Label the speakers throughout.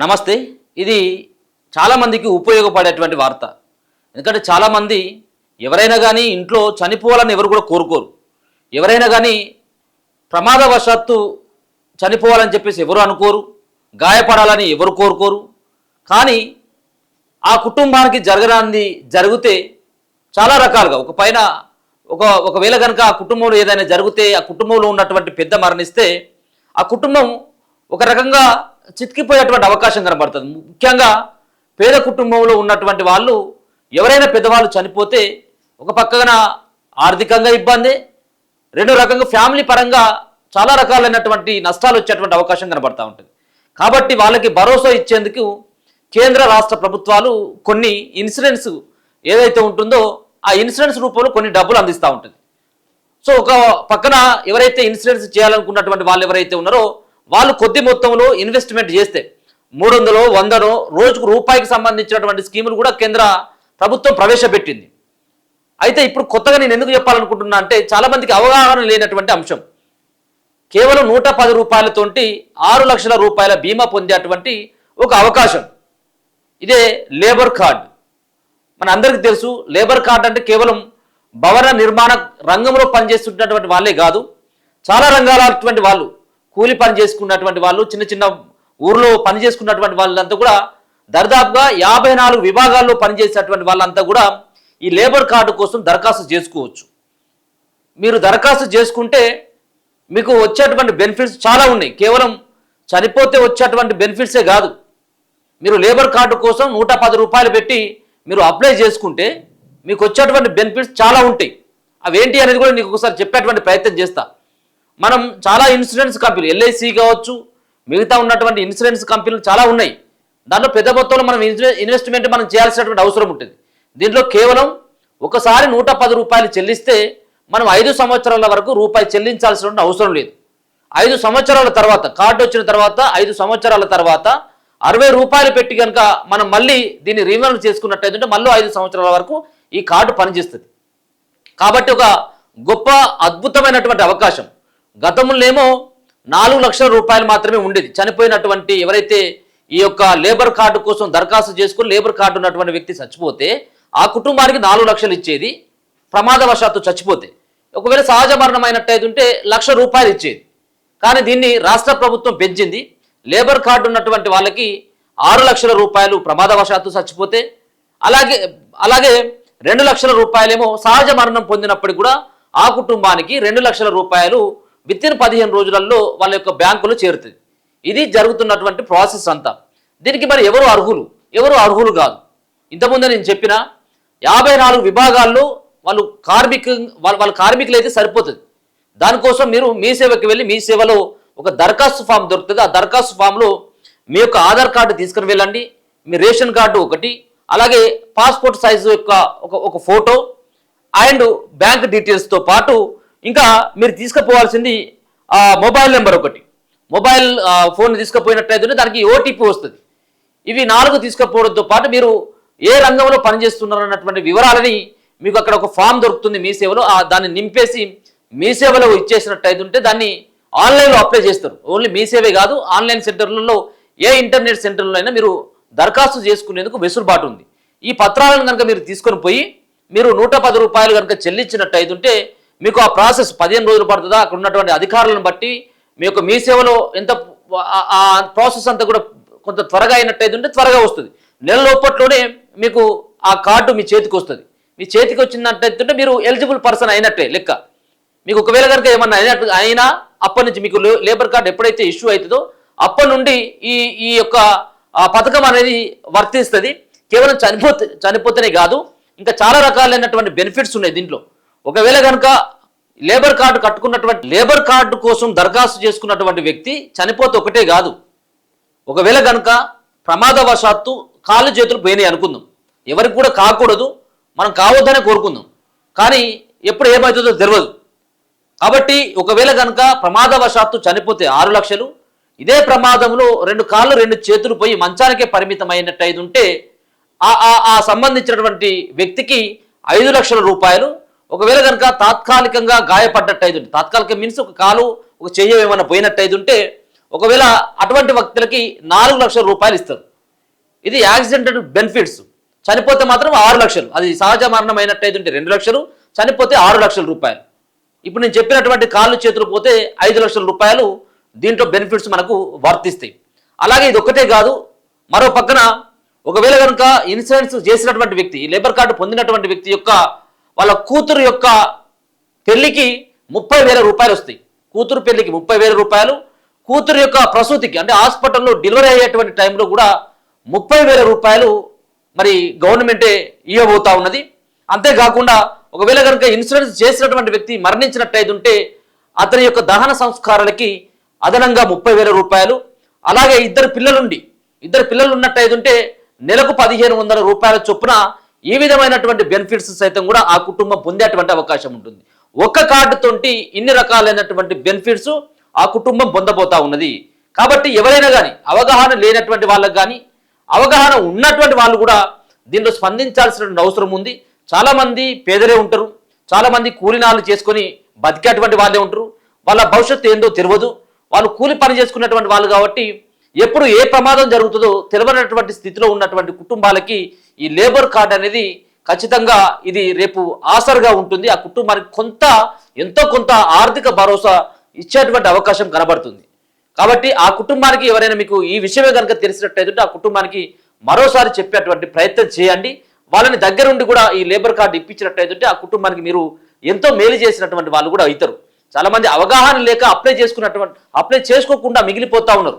Speaker 1: నమస్తే. ఇది చాలామందికి ఉపయోగపడేటువంటి వార్త. ఎందుకంటే చాలామంది ఎవరైనా కానీ ఇంట్లో చనిపోవాలని ఎవరు కూడా కోరుకోరు. ఎవరైనా కానీ ప్రమాదవశాత్తు చనిపోవాలని చెప్పేసి ఎవరు అనుకోరు. గాయపడాలని ఎవరు కోరుకోరు. కానీ ఆ కుటుంబానికి జరగరానిది జరిగితే చాలా రకాలుగా ఒకవేళ కనుక ఆ కుటుంబంలో ఏదైనా జరిగితే, ఆ కుటుంబంలో ఉన్నటువంటి పెద్ద మరణిస్తే ఆ కుటుంబం ఒక రకంగా చితికిపోయేటువంటి అవకాశం కనబడుతుంది. ముఖ్యంగా పేద కుటుంబంలో ఉన్నటువంటి వాళ్ళు, ఎవరైనా పెద్దవాళ్ళు చనిపోతే ఒక పక్కన ఆర్థికంగా ఇబ్బంది, రెండో రకంగా ఫ్యామిలీ పరంగా చాలా రకాలైనటువంటి నష్టాలు వచ్చేటువంటి అవకాశం కనబడుతూ ఉంటుంది. కాబట్టి వాళ్ళకి భరోసా ఇచ్చేందుకు కేంద్ర రాష్ట్ర ప్రభుత్వాలు కొన్ని ఇన్సూరెన్స్ ఏదైతే ఉంటుందో ఆ ఇన్సూరెన్స్ రూపంలో కొన్ని డబ్బులు అందిస్తూ ఉంటుంది. సో ఒక పక్కన ఎవరైతే ఇన్సూరెన్స్ చేయాలనుకున్నటువంటి వాళ్ళు ఎవరైతే ఉన్నారో వాళ్ళు కొద్ది మొత్తంలో ఇన్వెస్ట్మెంట్ చేస్తే 300, 100 రోజుకు రూపాయికి సంబంధించినటువంటి స్కీములు కూడా కేంద్ర ప్రభుత్వం ప్రవేశపెట్టింది. అయితే ఇప్పుడు కొత్తగా నేను ఎందుకు చెప్పాలనుకుంటున్నా అంటే, చాలామందికి అవగాహన లేనటువంటి అంశం. కేవలం 110 రూపాయలతోటి 6 లక్షల రూపాయల బీమా పొందేటువంటి ఒక అవకాశం. ఇదే లేబర్ కార్డ్. మన అందరికీ తెలుసు, లేబర్ కార్డ్ అంటే కేవలం భవన నిర్మాణ రంగంలో పనిచేస్తున్నటువంటి వాళ్ళే కాదు, చాలా రంగాలటువంటి వాళ్ళు, కూలి పని చేసుకున్నటువంటి వాళ్ళు, చిన్న చిన్న ఊర్లో పని చేసుకున్నటువంటి వాళ్ళంతా కూడా దర్దాపుగా 54 విభాగాల్లో పనిచేసేటువంటి వాళ్ళంతా కూడా ఈ లేబర్ కార్డు కోసం దరఖాస్తు చేసుకోవచ్చు. మీరు దరఖాస్తు చేసుకుంటే మీకు వచ్చేటువంటి బెనిఫిట్స్ చాలా ఉన్నాయి. కేవలం చనిపోతే వచ్చేటువంటి బెనిఫిట్సే కాదు, మీరు లేబర్ కార్డు కోసం 110 రూపాయలు పెట్టి మీరు అప్లై చేసుకుంటే మీకు వచ్చేటువంటి బెనిఫిట్స్ చాలా ఉంటాయి. అవేంటి అనేది కూడా నీకు ఒకసారి చెప్పేటువంటి ప్రయత్నం చేస్తా. మనం చాలా ఇన్సూరెన్స్ కంపెనీలు, ఎల్ఐసి కావచ్చు, మిగతా ఉన్నటువంటి ఇన్సూరెన్స్ కంపెనీలు చాలా ఉన్నాయి. దాంట్లో పెద్ద మొత్తంలో మనం ఇన్వెస్ట్మెంట్ మనం చేయాల్సినటువంటి అవసరం ఉంటుంది. దీంట్లో కేవలం ఒకసారి 110 రూపాయలు చెల్లిస్తే మనం 5 సంవత్సరాల వరకు రూపాయి చెల్లించాల్సిన అవసరం లేదు. 5 సంవత్సరాల తర్వాత, కార్డు వచ్చిన తర్వాత 5 సంవత్సరాల తర్వాత 60 రూపాయలు పెట్టి కనుక మనం మళ్ళీ దీన్ని రిన్యూవల్ చేసుకున్నట్టయితే మళ్ళీ 5 సంవత్సరాల వరకు ఈ కార్డు పనిచేస్తుంది. కాబట్టి ఒక గొప్ప అద్భుతమైనటువంటి అవకాశం. గతంలోనేమో 4 లక్షల రూపాయలు మాత్రమే ఉండేది. చనిపోయినటువంటి ఎవరైతే ఈ యొక్క లేబర్ కార్డు కోసం దరఖాస్తు చేసుకుని లేబర్ కార్డు ఉన్నటువంటి వ్యక్తి చచ్చిపోతే ఆ కుటుంబానికి 4 లక్షలు ఇచ్చేది. ప్రమాదవశాత్తు చచ్చిపోతే ఒకవేళ సహజ మరణం అయినట్టయితే ఉంటే 1 లక్ష రూపాయలు ఇచ్చేది. కానీ దీన్ని రాష్ట్ర ప్రభుత్వం పెంచింది. లేబర్ కార్డు ఉన్నటువంటి వాళ్ళకి 6 లక్షల రూపాయలు ప్రమాదవశాత్తు చచ్చిపోతే, అలాగే 2 లక్షల రూపాయలేమో సహజ మరణం పొందినప్పటికీ కూడా ఆ కుటుంబానికి 2 లక్షల రూపాయలు వితిన్ 15 రోజులలో వాళ్ళ యొక్క బ్యాంకులో చేరుతుంది. ఇది జరుగుతున్నటువంటి ప్రాసెస్ అంతా. దీనికి మరి ఎవరు అర్హులు కాదు. ఇంతకుముందే నేను చెప్పిన 54 విభాగాల్లో వాళ్ళ కార్మికులు అయితే సరిపోతుంది. దానికోసం మీరు మీ సేవకి వెళ్ళి మీ సేవలో ఒక దరఖాస్తు ఫామ్ దొరుకుతుంది. ఆ దరఖాస్తు ఫామ్లో మీ యొక్క ఆధార్ కార్డు తీసుకుని వెళ్ళండి, మీ రేషన్ కార్డు ఒకటి, అలాగే పాస్పోర్ట్ సైజు యొక్క ఒక ఫోటో అండ్ బ్యాంక్ డీటెయిల్స్తో పాటు ఇంకా మీరు తీసుకుపోవాల్సింది మొబైల్ నెంబర్ ఒకటి. మొబైల్ ఫోన్ తీసుకుపోయినట్టయితే దానికి ఓటీపీ వస్తుంది. ఇవి 4 తీసుకుపోవడంతో పాటు మీరు ఏ రంగంలో పనిచేస్తున్నారు అన్నటువంటి వివరాలని మీకు అక్కడ ఒక ఫామ్ దొరుకుతుంది మీ సేవలో. దాన్ని నింపేసి మీ సేవలో ఇచ్చేసినట్టయితే దాన్ని ఆన్లైన్లో అప్లై చేస్తారు. ఓన్లీ మీ సేవే కాదు, ఆన్లైన్ సెంటర్లలో ఏ ఇంటర్నెట్ సెంటర్లో అయినా మీరు దరఖాస్తు చేసుకునేందుకు వెసులుబాటు ఉంది. ఈ పత్రాలను కనుక మీరు తీసుకొని పోయి మీరు 110 రూపాయలు కనుక చెల్లించినట్టయితే మీకు ఆ ప్రాసెస్ 15 రోజులు పడుతుందా, అక్కడ ఉన్నటువంటి అధికారులను బట్టి మీ సేవలో ఎంత ఆ ప్రాసెస్ అంతా కూడా కొంత త్వరగా అయినట్టయితే త్వరగా వస్తుంది. నెల లోపట్లోనే మీకు ఆ కార్డు మీ చేతికి వస్తుంది. మీ చేతికి వచ్చినట్టయితే మీరు ఎలిజిబుల్ పర్సన్ అయినట్టే లెక్క. మీకు ఒకవేళ కనుక ఏమన్నా అయినా అప్పటి నుంచి మీకు లేబర్ కార్డు ఎప్పుడైతే ఇష్యూ అవుతుందో అప్పటి నుండి ఈ యొక్క పథకం అనేది వర్తిస్తుంది. కేవలం చనిపోతేనే కాదు, ఇంకా చాలా రకాలైనటువంటి బెనిఫిట్స్ ఉన్నాయి దీంట్లో. ఒకవేళ కనుక లేబర్ కార్డు కోసం దరఖాస్తు చేసుకున్నటువంటి వ్యక్తి చనిపోతే ఒకటే కాదు, ఒకవేళ కనుక ప్రమాదవశాత్తు కాళ్ళు చేతులు పోయినాయి అనుకుందాం, ఎవరికి కూడా కాకూడదు, మనం కావద్దనే కోరుకుందాం, కానీ ఎప్పుడు ఏమవుతుందో తెలియదు. కాబట్టి ఒకవేళ కనుక ప్రమాదవశాత్తు చనిపోతే 6 లక్షలు, ఇదే ప్రమాదంలో 2 కాళ్ళు 2 చేతులు పోయి మంచానికే పరిమితమైనట్టయితే ఉంటే ఆ సంబంధించినటువంటి వ్యక్తికి 5 లక్షల రూపాయలు. ఒకవేళ కనుక తాత్కాలికంగా గాయపడ్డట్టయితే, తాత్కాలిక మీన్స్ ఒక కాలు ఒక చెయ్యి ఏమైనా పోయినట్టయితే ఒకవేళ అటువంటి వ్యక్తులకి 4 లక్షల రూపాయలు ఇస్తారు. ఇది యాక్సిడెంటల్ బెనిఫిట్స్. చనిపోతే మాత్రం 6 లక్షలు, అది సహజ మరణం అయినట్టయితే 2 లక్షలు, చనిపోతే 6 లక్షల రూపాయలు. ఇప్పుడు నేను చెప్పినటువంటి కాళ్ళు చేతులు పోతే 5 లక్షల రూపాయలు దీంట్లో బెనిఫిట్స్ మనకు వర్తిస్తాయి. అలాగే ఇది ఒక్కటే కాదు, మరో పక్కన ఒకవేళ కనుక ఇన్సూరెన్స్ చేసినటువంటి వ్యక్తి, లేబర్ కార్డు పొందినటువంటి వ్యక్తి యొక్క వాళ్ళ కూతురు యొక్క పెళ్లికి 30,000 రూపాయలు వస్తాయి. కూతురు పెళ్లికి 30,000 రూపాయలు, కూతురు యొక్క ప్రసూతికి అంటే హాస్పిటల్లో డెలివరీ అయ్యేటువంటి టైంలో కూడా 30,000 రూపాయలు మరి గవర్నమెంటే ఇవ్వబోతా ఉన్నది. అంతేకాకుండా ఒకవేళ కనుక ఇన్సూరెన్స్ చేసినటువంటి వ్యక్తి మరణించినట్టయితే ఉంటే అతని యొక్క దహన సంస్కారాలకి అదనంగా 30,000 రూపాయలు. అలాగే ఇద్దరు పిల్లలు ఉన్నట్టయితే ఉంటే నెలకు 1,500 రూపాయల చొప్పున ఈ విధమైనటువంటి బెనిఫిట్స్ సైతం కూడా ఆ కుటుంబం పొందేటువంటి అవకాశం ఉంటుంది. ఒక్క కార్డుతోటి ఇన్ని రకాలైనటువంటి బెనిఫిట్స్ ఆ కుటుంబం పొందబోతా ఉన్నది. కాబట్టి ఎవరైనా కానీ అవగాహన లేనటువంటి వాళ్ళకి కానీ అవగాహన ఉన్నటువంటి వాళ్ళు కూడా దీంట్లో స్పందించాల్సిన అవసరం ఉంది. చాలామంది పేదలే ఉంటారు, చాలామంది కూలినాలు చేసుకొని బతికేటువంటి వాళ్ళే ఉంటారు. వాళ్ళ భవిష్యత్తు ఏందో తెలియదు, వాళ్ళు కూలి పని చేసుకున్నటువంటి వాళ్ళు కాబట్టి ఎప్పుడు ఏ ప్రమాదం జరుగుతుందో తెలియనటువంటి స్థితిలో ఉన్నటువంటి కుటుంబాలకి ఈ లేబర్ కార్డ్ అనేది ఖచ్చితంగా ఇది రేపు ఆసరుగా ఉంటుంది. ఆ కుటుంబానికి ఎంతో కొంత ఆర్థిక భరోసా ఇచ్చేటువంటి అవకాశం కనబడుతుంది. కాబట్టి ఆ కుటుంబానికి ఎవరైనా మీకు ఈ విషయమే కనుక తెలిసినట్టయితే ఆ కుటుంబానికి మరోసారి చెప్పేటువంటి ప్రయత్నం చేయండి. వాళ్ళని దగ్గరుండి కూడా ఈ లేబర్ కార్డు ఇప్పించినట్టయితే ఆ కుటుంబానికి మీరు ఎంతో మేలు చేసినటువంటి వాళ్ళు కూడా అవుతారు. చాలామంది అవగాహన లేక అప్లై చేసుకోకుండా మిగిలిపోతా ఉన్నారు.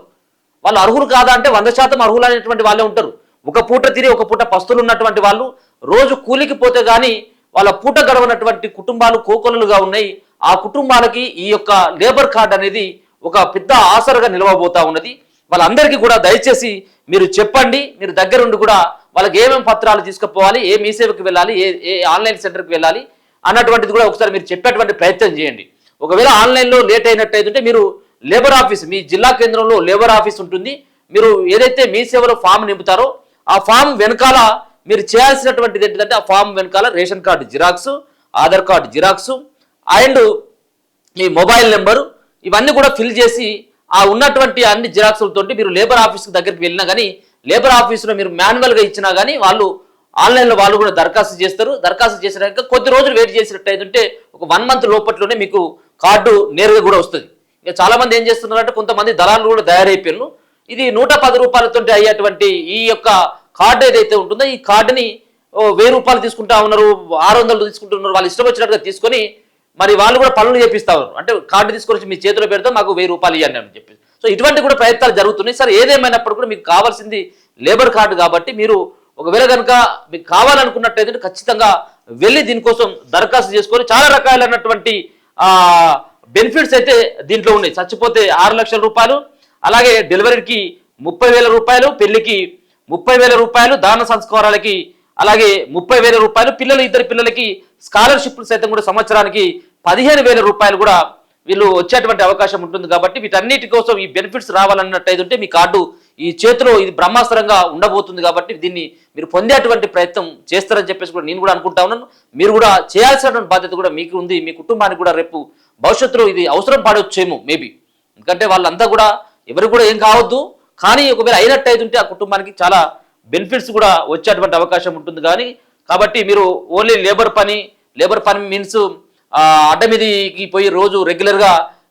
Speaker 1: వాళ్ళు అర్హులు కాదా అంటే 100% అర్హులు అనేటువంటి వాళ్ళే ఉంటారు. ఒక పూట తిని ఒక పూట పస్తులు ఉన్నటువంటి వాళ్ళు రోజు కూలికి పోతే కానీ వాళ్ళ పూట గడవనటువంటి కుటుంబాలు కోకొలలుగా ఉన్నాయి. ఆ కుటుంబాలకి ఈ యొక్క లేబర్ కార్డ్ అనేది ఒక పెద్ద ఆసరగా నిలవబోతా ఉన్నది. వాళ్ళందరికీ కూడా దయచేసి మీరు చెప్పండి, మీరు దగ్గరుండి కూడా వాళ్ళకి ఏమేమి పత్రాలు తీసుకుపోవాలి, ఏ మీ సేవకి వెళ్ళాలి, ఏ ఆన్లైన్ సెంటర్కి వెళ్ళాలి అన్నటువంటిది కూడా ఒకసారి మీరు చెప్పేటువంటి ప్రయత్నం చేయండి. ఒకవేళ ఆన్లైన్లో లేట్ అయినట్టయితే మీరు లేబర్ ఆఫీస్, మీ జిల్లా కేంద్రంలో లేబర్ ఆఫీస్ ఉంటుంది. మీరు ఏదైతే మీ సేవలో ఫామ్ నింపుతారో ఆ ఫామ్ వెనకాల మీరు చేయాల్సినటువంటిది ఏంటంటే ఆ ఫామ్ వెనకాల ration card xerox, Aadhaar card xerox and me mobile number ఇవన్నీ కూడా ఫిల్ చేసి ఆ ఉన్నటువంటి అన్ని జిరాక్సులతో మీరు లేబర్ ఆఫీస్ దగ్గరికి వెళ్ళినా కానీ లేబర్ ఆఫీసులో మీరు మాన్యువల్గా ఇచ్చినా కానీ వాళ్ళు ఆన్లైన్లో వాళ్ళు కూడా దరఖాస్తు చేస్తారు. దరఖాస్తు చేసినాక కొద్ది రోజులు వెయిట్ చేసినట్టయితే ఒక 1 మంత్ లోపట్లోనే మీకు కార్డు నేరుగా కూడా వస్తుంది. ఇక చాలా మంది ఏం చేస్తున్నారంటే కొంతమంది దళాలు కూడా తయారైపోయారు. ఇది 110 రూపాయలతో అయ్యేటువంటి ఈ యొక్క కార్డు ఏదైతే ఉంటుందో ఈ కార్డుని 1000 రూపాయలు తీసుకుంటా ఉన్నారు, 600 తీసుకుంటున్నారు. వాళ్ళు ఇష్టం వచ్చినట్టుగా తీసుకొని మరి వాళ్ళు కూడా పనులు చేపిస్తా ఉన్నారు. అంటే కార్డు తీసుకొని మీ చేతిలో పెడితే మాకు 1000 రూపాయలు ఇవ్వండి అని చెప్పి. సో ఇటువంటి కూడా ప్రయత్నాలు జరుగుతున్నాయి. సరే ఏదేమైనప్పుడు కూడా మీకు కావాల్సింది లేబర్ కార్డు కాబట్టి మీరు ఒకవేళ కనుక మీకు కావాలనుకున్నట్టయితే ఖచ్చితంగా వెళ్ళి దీనికోసం దరఖాస్తు చేసుకొని చాలా రకాలైనటువంటి బెనిఫిట్స్ అయితే దీంట్లో ఉన్నాయి. చచ్చిపోతే 6 లక్షల రూపాయలు, అలాగే డెలివరీకి 30,000 రూపాయలు, పెళ్లికి 30,000 రూపాయలు, దాన సంస్కారాలకి అలాగే 30,000 రూపాయలు, ఇద్దరు పిల్లలకి స్కాలర్షిప్లు సైతం కూడా సంవత్సరానికి 15,000 రూపాయలు కూడా వీళ్ళు వచ్చేటువంటి అవకాశం ఉంటుంది. కాబట్టి వీటన్నిటి కోసం ఈ బెనిఫిట్స్ రావాలన్నట్టయితే మీ కార్డు ఈ చేతిలో ఇది బ్రహ్మాస్త్రంగా ఉండబోతుంది. కాబట్టి దీన్ని మీరు పొందేటువంటి ప్రయత్నం చేస్తారని చెప్పేసి కూడా నేను కూడా అనుకుంటా ఉన్నాను. మీరు కూడా చేయాల్సినటువంటి బాధ్యత కూడా మీకు ఉంది. మీ కుటుంబానికి కూడా రేపు భవిష్యత్తులో ఇది అవసరం పడవచ్చేమో మేబీ. ఎందుకంటే వాళ్ళంతా కూడా ఎవరు కూడా ఏం కావద్దు, కానీ ఒకవేళ అయినట్టయితే ఆ కుటుంబానికి చాలా బెనిఫిట్స్ కూడా వచ్చేటువంటి అవకాశం ఉంటుంది. కాబట్టి మీరు ఓన్లీ లేబర్ పని మీన్స్ అడ్డ మీదికి పోయి రోజు రెగ్యులర్గా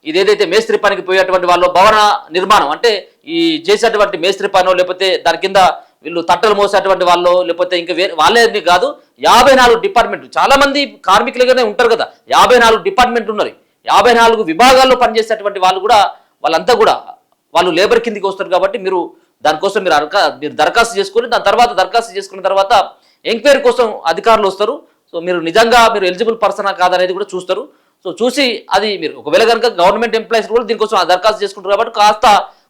Speaker 1: ఇదేదైతే మేస్త్రి పనికి పోయేటువంటి వాళ్ళు భవన నిర్మాణం అంటే ఈ చేసేటువంటి మేస్త్రి పనో లేకపోతే దాని కింద వీళ్ళు తట్టలు మోసేటువంటి వాళ్ళు లేకపోతే ఇంకా వాళ్ళే కాదు 54 డిపార్ట్మెంట్లు చాలా మంది కార్మికులుగానే ఉంటారు కదా. 54 డిపార్ట్మెంట్లు ఉన్నారు. 54 విభాగాల్లో పనిచేసేటువంటి వాళ్ళు కూడా వాళ్ళంతా కూడా వాళ్ళు లేబర్ కిందికి వస్తారు. కాబట్టి మీరు దానికోసం మీరు దరఖాస్తు చేసుకొని దరఖాస్తు చేసుకున్న తర్వాత ఎంక్వైరీ కోసం అధికారులు వస్తారు. సో మీరు నిజంగా మీరు ఎలిజిబుల్ పర్సనా కాదనేది కూడా చూస్తారు. సో చూసి అది మీరు ఒకవేళ కనుక గవర్నమెంట్ ఎంప్లాయీస్ కూడా దీనికోసం దరఖాస్తు చేసుకుంటారు. కాబట్టి కాస్త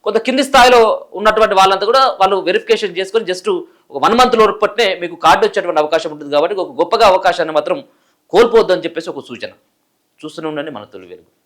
Speaker 1: కొంత కింది స్థాయిలో ఉన్నటువంటి వాళ్ళంతా కూడా వాళ్ళు వెరిఫికేషన్ చేసుకొని జస్ట్ ఒక 1 మంత్ లోపట్నే మీకు కార్డు వచ్చేటువంటి అవకాశం ఉంటుంది. కాబట్టి ఒక గొప్పగా అవకాశాన్ని మాత్రం కోల్పోవద్దని చెప్పేసి ఒక సూచన. చూస్తూనే ఉండండి మన తొలి వెలుగు.